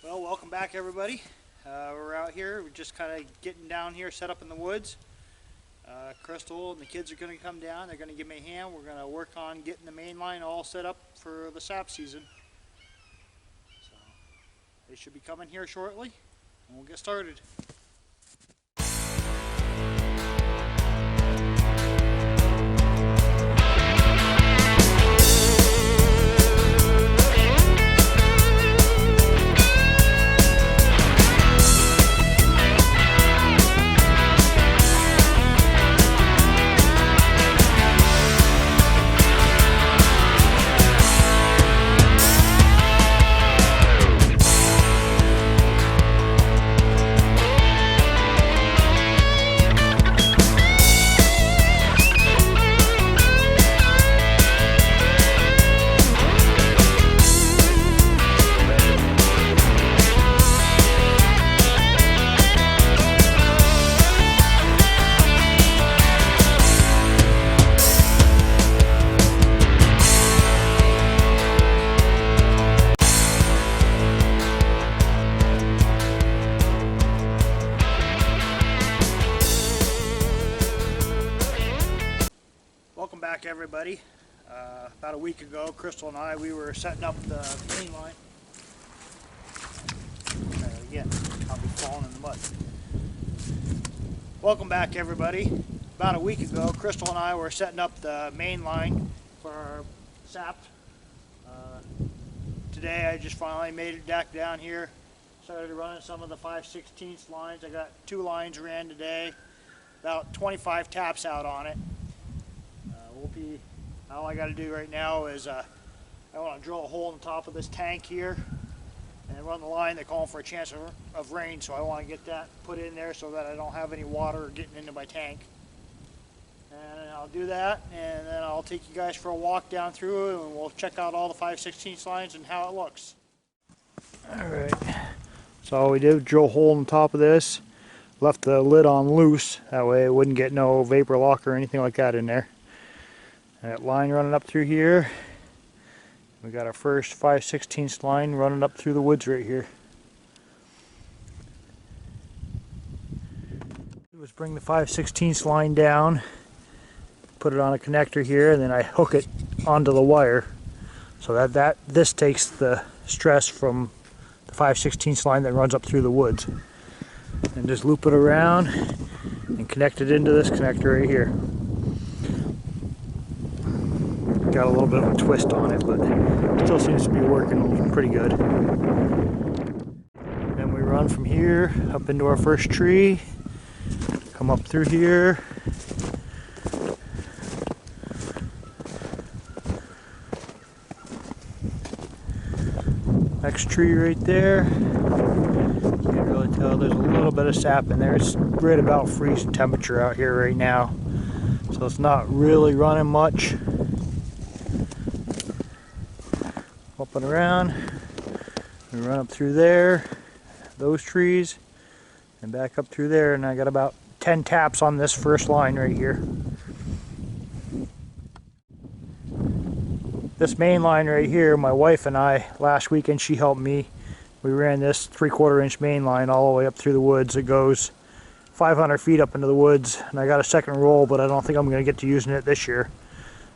Well, welcome back everybody. We're out here, we're just kind of getting down here, set up in the woods. Crystal and the kids are going to come down, they're going to give me a hand. We're going to work on getting the main line all set up for the sap season. So, they should be coming here shortly, and we'll get started. Welcome back everybody. About a week ago, Crystal and I, we were setting up the main line. Again, I'll be falling in the mud. Welcome back everybody. About a week ago, Crystal and I were setting up the main line for our sap. Today I just finally made it back down here. Started running some of the 5/16 lines. I got 2 lines ran today. About 25 taps out on it. All I got to do right now is I want to drill a hole in the top of this tank here and run the line. They're calling for a chance of rain, so I want to get that put in there so that I don't have any water getting into my tank. And I'll do that, and then I'll take you guys for a walk down through it, and we'll check out all the 5/16 lines and how it looks. Alright, so all we did was drill a hole in the top of this, left the lid on loose, that way it wouldn't get no vapor lock or anything like that in there. That line running up through here. We got our first 5/16 line running up through the woods right here. Let's bring the 5/16 line down, put it on a connector here, and then I hook it onto the wire so that this takes the stress from the 5/16 line that runs up through the woods. And just loop it around and connect it into this connector right here. Got a little bit of a twist on it, but it still seems to be working pretty good. Then we run from here up into our first tree, come up through here, next tree right there. You can really tell there's a little bit of sap in there. It's right about freezing temperature out here right now, so it's not really running much. Up and around, we run up through there, those trees, and back up through there, and I got about 10 taps on this first line right here. This main line right here, my wife and I, last weekend she helped me. We ran this 3/4 inch main line all the way up through the woods. It goes 500 feet up into the woods, and I got a second roll, but I don't think I'm going to get to using it this year.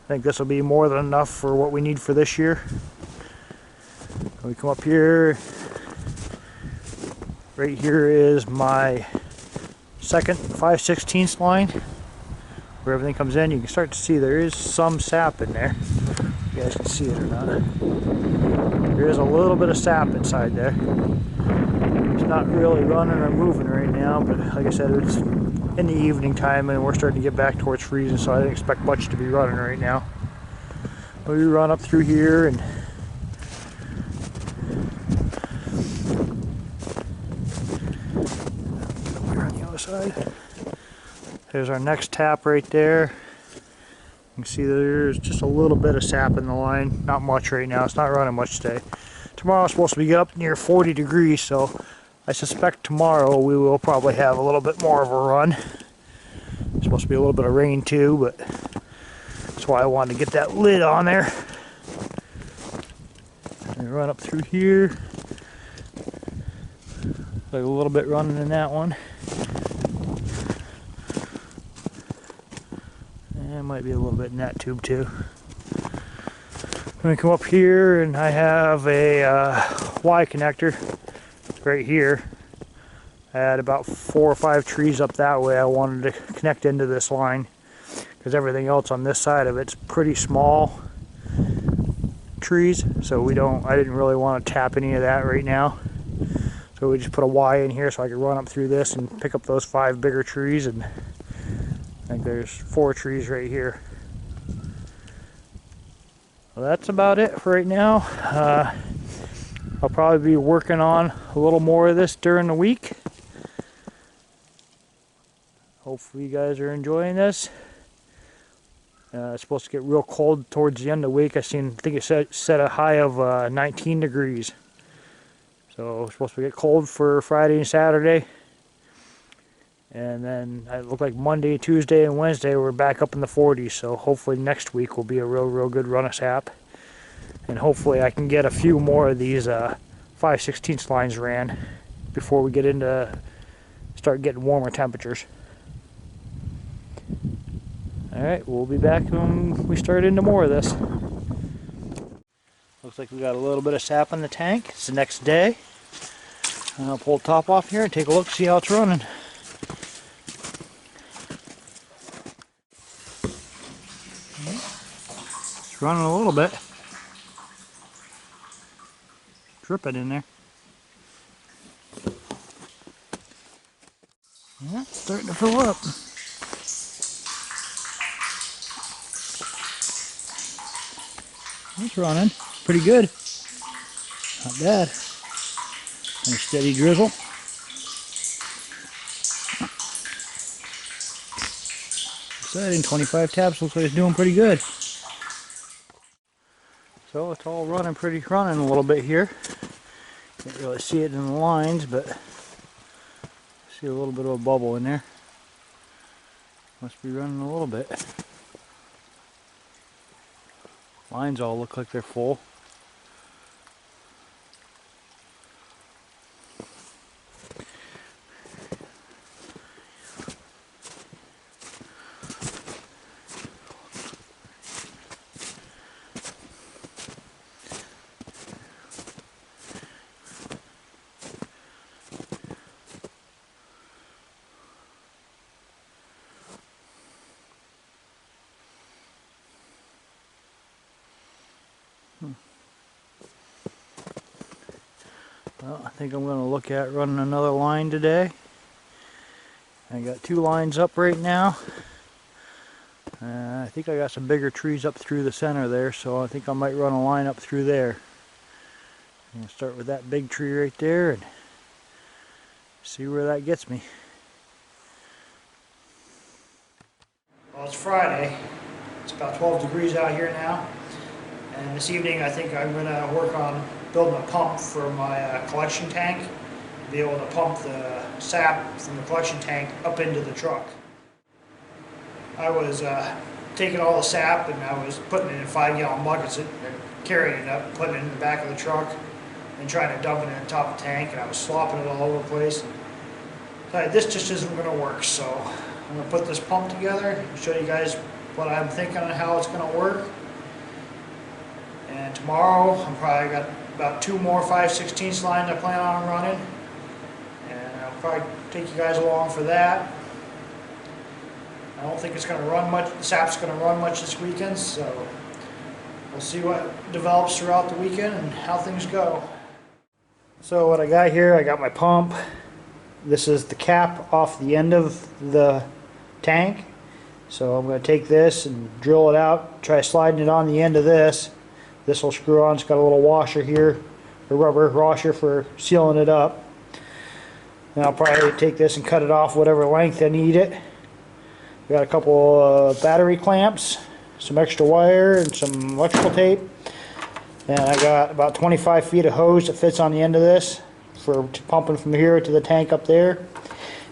I think this will be more than enough for what we need for this year. We come up here, right here is my second 5/16 line where everything comes in. You can start to see there is some sap in there. You guys can see it or not. There is a little bit of sap inside there. It's not really running or moving right now, but like I said, it's in the evening time and we're starting to get back towards freezing, so I didn't expect much to be running right now. We run up through here and side. There's our next tap right there. You can see there's just a little bit of sap in the line. Not much right now. It's not running much today. Tomorrow it's supposed to be up near 40 degrees, so I suspect tomorrow we will probably have a little bit more of a run. It's supposed to be a little bit of rain too, but that's why I wanted to get that lid on there. And run up through here. Like a little bit running in that one. And it might be a little bit in that tube too. I'm going to come up here and I have a Y connector right here. I had about 4 or 5 trees up that way I wanted to connect into this line, because everything else on this side of it's pretty small trees, so I didn't really want to tap any of that right now. So we just put a Y in here so I could run up through this and pick up those 5 bigger trees, and I think there's 4 trees right here. Well, that's about it for right now. I'll probably be working on a little more of this during the week. Hopefully you guys are enjoying this. It's supposed to get real cold towards the end of the week. I think it set a high of 19 degrees. So it's supposed to get cold for Friday and Saturday. And then it looked like Monday, Tuesday, and Wednesday we're back up in the 40s. So hopefully next week will be a real good run of sap. And hopefully I can get a few more of these 5/16 lines ran before we get into start getting warmer temperatures. Alright, we'll be back when we start into more of this. Looks like we got a little bit of sap in the tank. It's the next day. And I'll pull the top off here and take a look, see how it's running. It's running a little bit. Dripping in there. Yeah, it's starting to fill up. It's running pretty good. Not bad. And a steady drizzle. Exciting, 25 taps, looks like it's doing pretty good. So it's all running a little bit here. Can't really see it in the lines, but I see a little bit of a bubble in there. Must be running a little bit. Lines all look like they're full. Well, I think I'm going to look at running another line today. I got 2 lines up right now. I think I got some bigger trees up through the center there, so I think I might run a line up through there. I'm going to start with that big tree right there and see where that gets me. Well, it's Friday. It's about 12 degrees out here now. And this evening I think I'm going to work on building a pump for my collection tank. Be able to pump the sap from the collection tank up into the truck. I was taking all the sap and I was putting it in 5-gallon buckets and carrying it up, putting it in the back of the truck and trying to dump it in the top of the tank, and I was slopping it all over the place. So this just isn't going to work, so I'm going to put this pump together and show you guys what I'm thinking and how it's going to work. And tomorrow I'm probably got about 2 more 5/16 lines I plan on running, and I'll probably take you guys along for that. I don't think it's going to run much, the sap's going to run much this weekend, so we'll see what develops throughout the weekend and how things go. So what I got here, I got my pump. This is the cap off the end of the tank. So I'm going to take this and drill it out, try sliding it on the end of this. This will screw on, it's got a little washer here, a rubber washer for sealing it up. And I'll probably take this and cut it off whatever length I need it. Got a couple battery clamps, some extra wire, and some electrical tape. And I got about 25 feet of hose that fits on the end of this for pumping from here to the tank up there.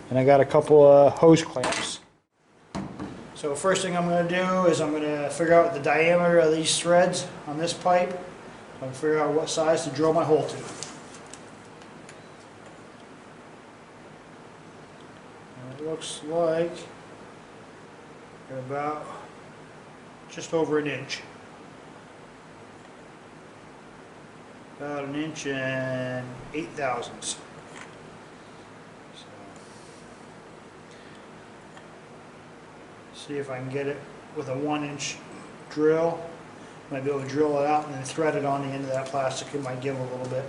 And I got a couple of hose clamps. So first thing I'm going to do is I'm going to figure out the diameter of these threads on this pipe. I'm going to figure out what size to drill my hole to. looks like about just over an inch. About an inch and 8 thousandths. So, see if I can get it with a 1-inch drill. Might be able to drill it out and then thread it on the end of that plastic. It might give a little bit.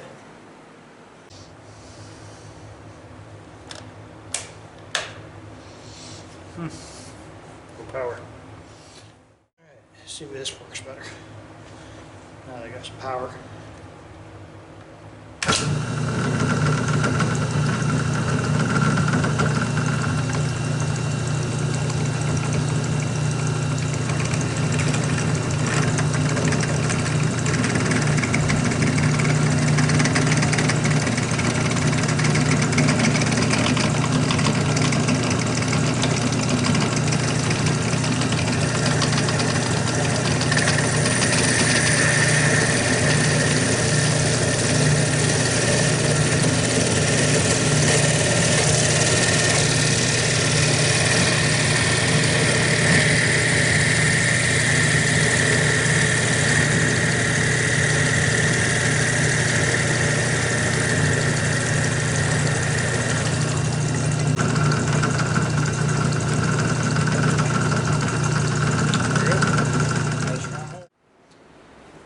Full power. Alright, see if this works better. Now that I got some power.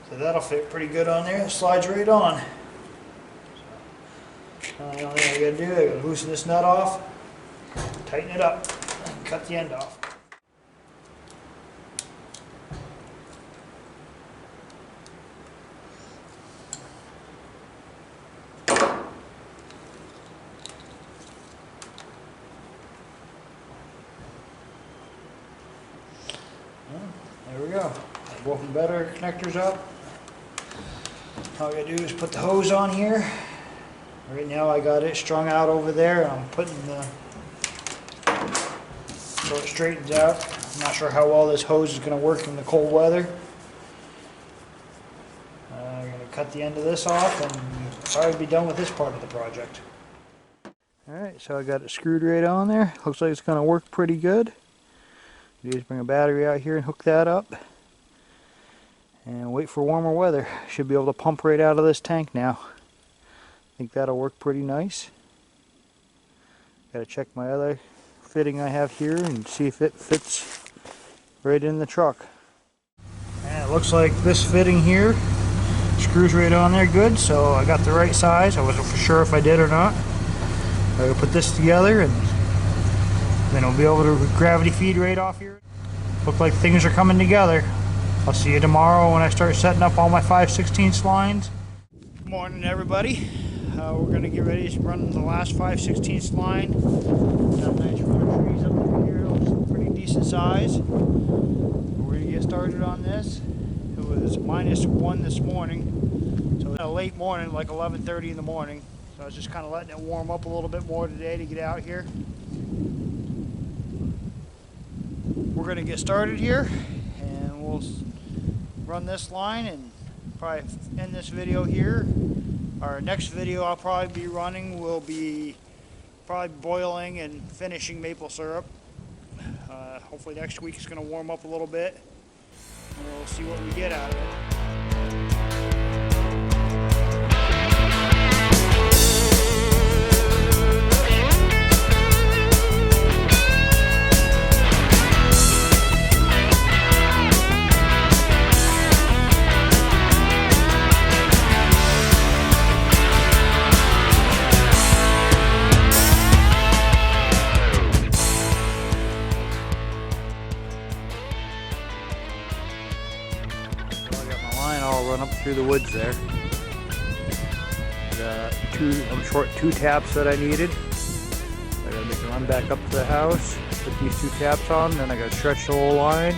So that'll fit pretty good on there. It slides right on. So, the only thing I gotta do, I gotta loosen this nut off, tighten it up, and cut the end off. There we go. Both better connectors up. All I gotta do is put the hose on here. Right now I got it strung out over there. I'm putting the, so it straightens out. I'm not sure how well this hose is gonna work in the cold weather. I'm gonna cut the end of this off and probably be done with this part of the project. Alright, so I got it screwed right on there. Looks like it's gonna work pretty good. You just bring a battery out here and hook that up. And wait for warmer weather. Should be able to pump right out of this tank now. I think that'll work pretty nice. Gotta check my other fitting I have here and see if it fits right in the truck. And it looks like this fitting here screws right on there good, so I got the right size. I wasn't for sure if I did or not. I'm gonna put this together and then I'll be able to gravity feed right off here. Look like things are coming together. I'll see you tomorrow when I start setting up all my 5/16 lines. Good morning, everybody. We're going to get ready to run the last 5/16 line. Got a nice row of trees up through here. It looks pretty decent size. We're going to get started on this. It was -1 this morning, so it's a late morning, like 11:30 in the morning. So I was just kind of letting it warm up a little bit more today to get out here. We're going to get started here, and we'll run this line and probably end this video here. Our next video I'll probably be running will be probably boiling and finishing maple syrup. Hopefully next week it's going to warm up a little bit, and we'll see what we get out of it. Up through the woods there. I'm short 2 taps that I needed. I gotta make a run back up to the house, put these 2 taps on, then I gotta stretch the whole line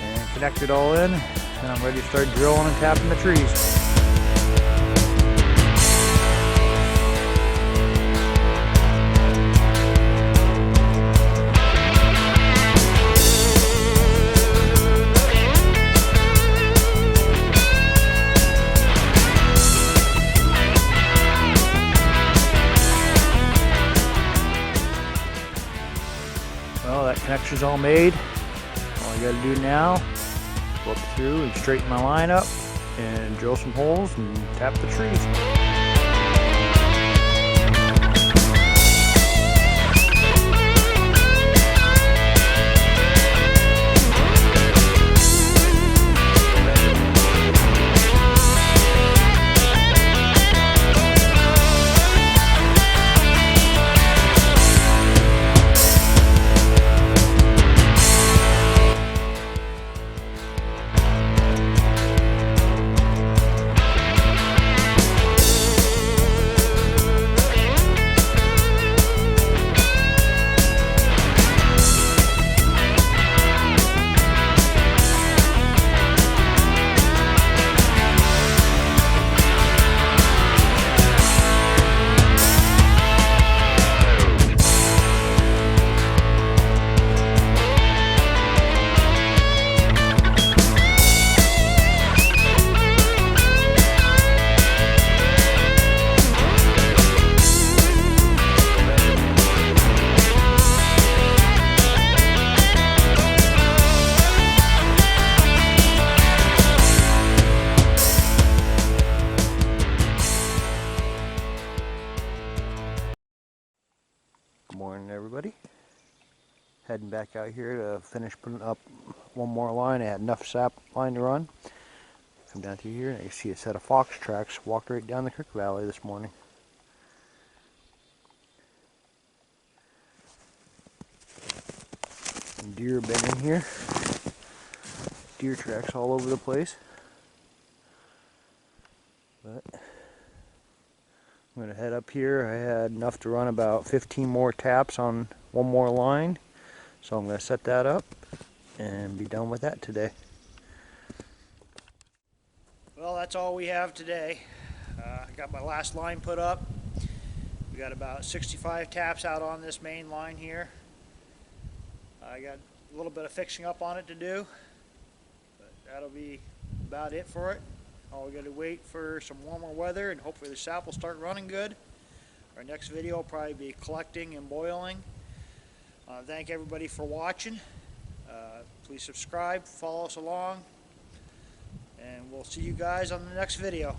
and connect it all in, and I'm ready to start drilling and tapping the trees. connection's all made. All I gotta do now, look through and straighten my line up and drill some holes and tap the trees. Good morning, everybody. Heading back out here to finish putting up one more line. I had enough sap line to run. Come down through here and I see a set of fox tracks walked right down the creek valley this morning. Some deer have been in here. Deer tracks all over the place. But I'm going to head up here. I had enough to run about 15 more taps on one more line. So I'm going to set that up and be done with that today. Well, that's all we have today. I got my last line put up. We got about 65 taps out on this main line here. I got a little bit of fixing up on it to do, but that'll be about it for it. All we got to wait for some warmer weather and hopefully the sap will start running good. Our next video will probably be collecting and boiling. Thank everybody for watching. Please subscribe, follow us along, and we'll see you guys on the next video.